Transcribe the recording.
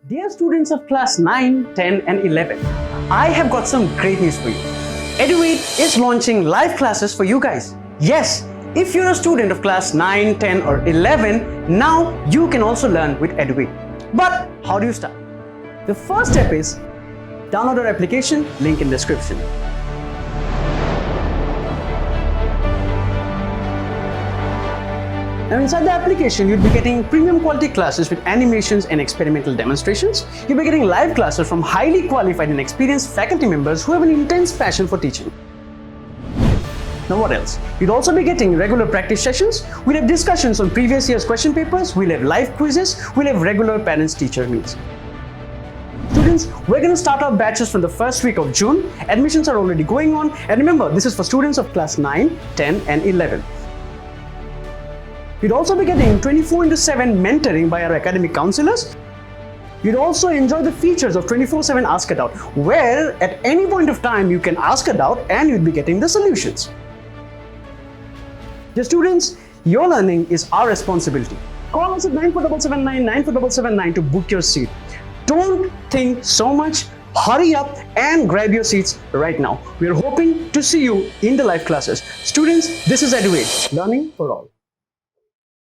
Dear students of class 9, 10 and 11, I have got some great news for you. EduAid is launching live classes for you guys. Yes, if you're a student of class 9, 10 or 11, now you can also learn with EduAid. But how do you start? The first step is download our application, link in description. Now inside the application, you'll be getting premium quality classes with animations and experimental demonstrations. You'll be getting live classes from highly qualified and experienced faculty members who have an intense passion for teaching. Now what else? You'll also be getting regular practice sessions. We'll have discussions on previous year's question papers. We'll have live quizzes. We'll have regular parents-teacher meets. Students, we're going to start our batches from the first week of June. Admissions are already going on. And remember, this is for students of class 9, 10 and 11. You'd also be getting 24/7 mentoring by our academic counselors. You'd also enjoy the features of 24/7 Ask a Doubt, where at any point of time you can ask a doubt and you'd be getting the solutions. Dear students, your learning is our responsibility. Call us at 947779 94779 to book your seat. Don't think so much. Hurry up and grab your seats right now. We are hoping to see you in the live classes. Students, this is EduAid, learning for all.